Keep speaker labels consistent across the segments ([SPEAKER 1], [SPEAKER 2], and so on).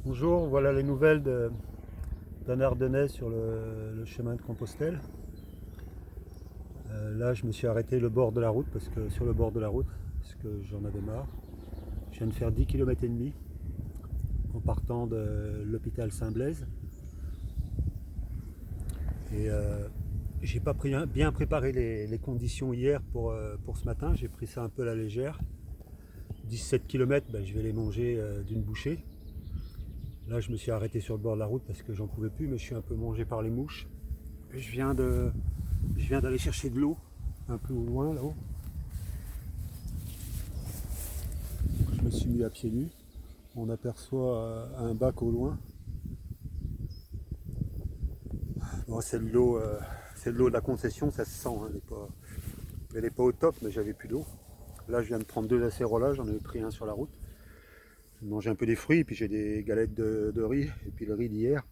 [SPEAKER 1] Bonjour, voilà les nouvelles d'un Ardennais sur le chemin de Compostelle. Là, je me suis arrêté sur le bord de la route parce que j'en avais marre. Je viens de faire 10 km et demi en partant de l'hôpital Saint-Blaise. Et j'ai pas bien préparé les conditions hier pour ce matin. J'ai pris ça un peu à la légère. 17 km, je vais les manger d'une bouchée. Là, je me suis arrêté sur le bord de la route parce que j'en pouvais plus, mais je suis un peu mangé par les mouches. Je viens d'aller chercher de l'eau un peu au loin là-haut. Je me suis mis à pieds nus. On aperçoit un bac au loin. Bon, c'est de l'eau de la concession, ça se sent. Hein, elle n'est pas au top, mais j'avais plus d'eau. Là, je viens de prendre 2 acérolas, j'en ai pris un sur la route. J'ai mangé un peu des fruits, puis j'ai des galettes de riz, et puis le riz d'hier.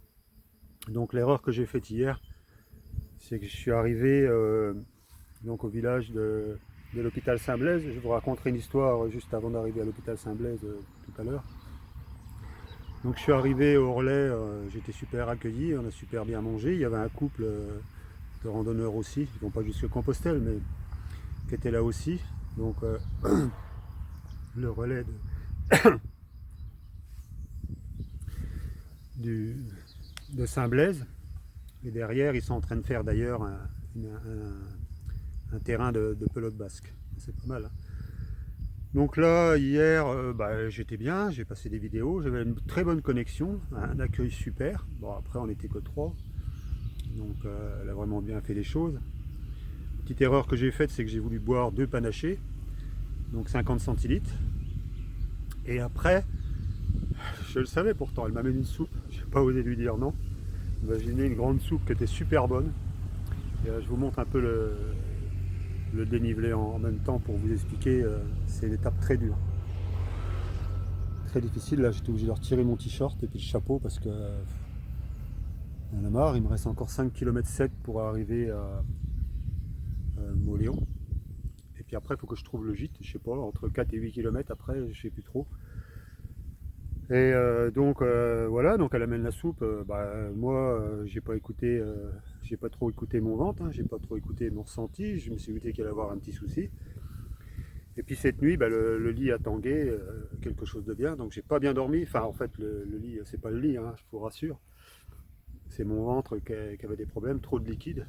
[SPEAKER 1] Donc l'erreur que j'ai faite hier, c'est que je suis arrivé donc au village de l'hôpital Saint-Blaise. Je vous raconterai une histoire juste avant d'arriver à l'hôpital Saint-Blaise tout à l'heure. Donc je suis arrivé au relais, j'étais super accueilli, on a super bien mangé. Il y avait un couple de randonneurs aussi, ils vont pas jusque Compostelle, mais qui était là aussi. Donc le relais du, de Saint-Blaise. Et derrière, ils sont en train de faire d'ailleurs un terrain de pelote basque. C'est pas mal. Hein. Donc là, hier, j'étais bien, j'ai passé des vidéos, j'avais une très bonne connexion, un accueil super. Bon, après, on n'était que 3, donc elle a vraiment bien fait les choses. Petite erreur que j'ai faite, c'est que j'ai voulu boire 2 panachés, donc 50 centilitres. Et après, je le savais pourtant, elle m'a mis une soupe, je n'ai pas osé lui dire non. Imaginez une grande soupe qui était super bonne. Et je vous montre un peu le dénivelé en même temps pour vous expliquer, c'est une étape très dure. Très difficile, là j'étais obligé de retirer mon t-shirt et puis le chapeau parce que j'en ai marre, il me reste encore 5 km 7 pour arriver à Moléon. Et puis après il faut que je trouve le gîte, je sais pas, entre 4 et 8 km après, je sais plus trop. Et voilà, donc elle amène la soupe. Moi, j'ai pas trop écouté mon ventre, hein, j'ai pas trop écouté mon ressenti. Je me suis douté qu'il allait avoir un petit souci. Et puis cette nuit, le lit a tangué, quelque chose de bien, donc j'ai pas bien dormi. Enfin, en fait, le lit, c'est pas le lit, hein, je vous rassure. C'est mon ventre qui avait des problèmes, trop de liquide.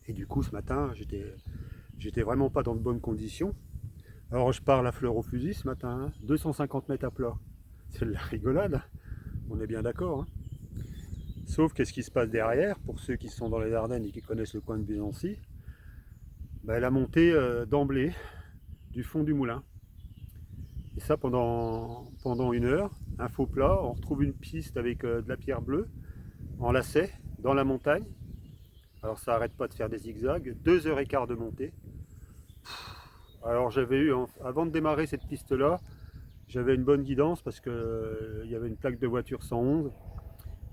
[SPEAKER 1] Et du coup, ce matin, j'étais vraiment pas dans de bonnes conditions. Alors, je pars la fleur au fusil ce matin, hein, 250 mètres à plat. C'est de la rigolade, on est bien d'accord. Hein. Sauf qu'est-ce qui se passe derrière, pour ceux qui sont dans les Ardennes et qui connaissent le coin de Buzancy, la montée d'emblée du fond du moulin. Et ça pendant 1 heure, un faux plat, on retrouve une piste avec de la pierre bleue en lacet dans la montagne. Alors ça n'arrête pas de faire des zigzags, 2 h 15 de montée. Alors j'avais eu, avant de démarrer cette piste-là, j'avais une bonne guidance parce qu'il y avait une plaque de voiture 111.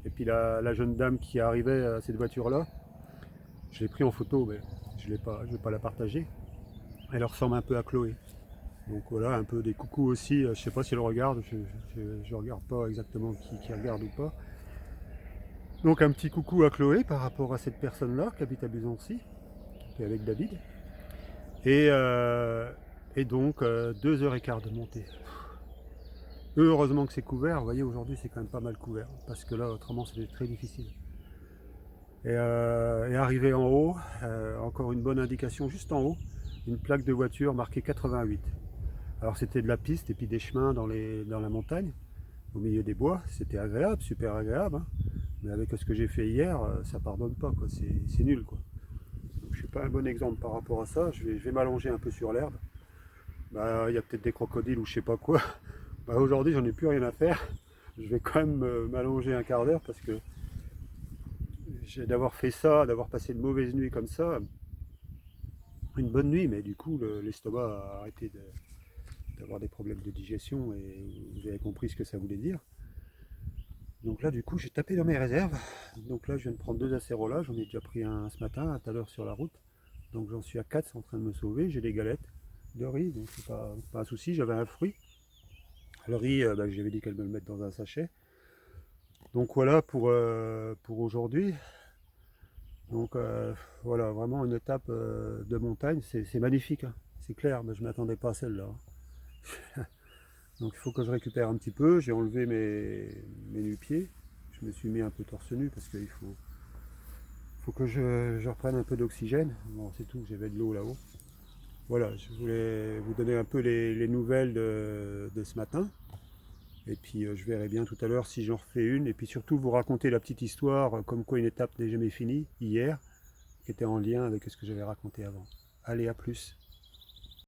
[SPEAKER 1] Et puis la jeune dame qui arrivait à cette voiture-là, je l'ai pris en photo, mais je ne vais pas la partager. Elle ressemble un peu à Chloé. Donc voilà, un peu des coucous aussi. Je ne sais pas si elle regarde, je ne regarde pas exactement qui regarde ou pas. Donc un petit coucou à Chloé par rapport à cette personne-là qui habite à Buzancy, qui est avec David. Et, euh, et donc 2 h 15 de montée. Heureusement que c'est couvert, vous voyez aujourd'hui c'est quand même pas mal couvert, parce que là autrement c'était très difficile. Et arrivé en haut, encore une bonne indication juste en haut, une plaque de voiture marquée 88. Alors c'était de la piste et puis des chemins dans la montagne, au milieu des bois, c'était agréable, super agréable. Hein. Mais avec ce que j'ai fait hier, ça pardonne pas, quoi. C'est nul. Quoi. Donc, je suis pas un bon exemple par rapport à ça, je vais m'allonger un peu sur l'herbe. Il y a peut-être des crocodiles ou je sais pas quoi. Aujourd'hui j'en ai plus rien à faire. Je vais quand même m'allonger un quart d'heure parce que d'avoir fait ça, d'avoir passé une mauvaise nuit comme ça, une bonne nuit, mais du coup l'estomac a arrêté d'avoir des problèmes de digestion et vous avez compris ce que ça voulait dire. Donc là du coup j'ai tapé dans mes réserves. Donc là je viens de prendre 2 acérolas, j'en ai déjà pris un ce matin, tout à l'heure sur la route. Donc j'en suis à 4, c'est en train de me sauver. J'ai des galettes de riz, donc c'est pas un souci, j'avais un fruit. Laurie, j'avais dit qu'elle me le mette dans un sachet. Donc voilà pour aujourd'hui. Donc voilà, vraiment une étape de montagne, c'est magnifique, hein. C'est clair, mais je ne m'attendais pas à celle-là. Donc il faut que je récupère un petit peu. J'ai enlevé mes nu-pieds. Je me suis mis un peu torse nu parce qu'il faut que je reprenne un peu d'oxygène. Bon, c'est tout, j'avais de l'eau là-haut. Voilà, je voulais vous donner un peu les nouvelles de ce matin. Et puis je verrai bien tout à l'heure si j'en refais une. Et puis surtout vous raconter la petite histoire, comme quoi une étape n'est jamais finie, hier, qui était en lien avec ce que j'avais raconté avant. Allez, à plus.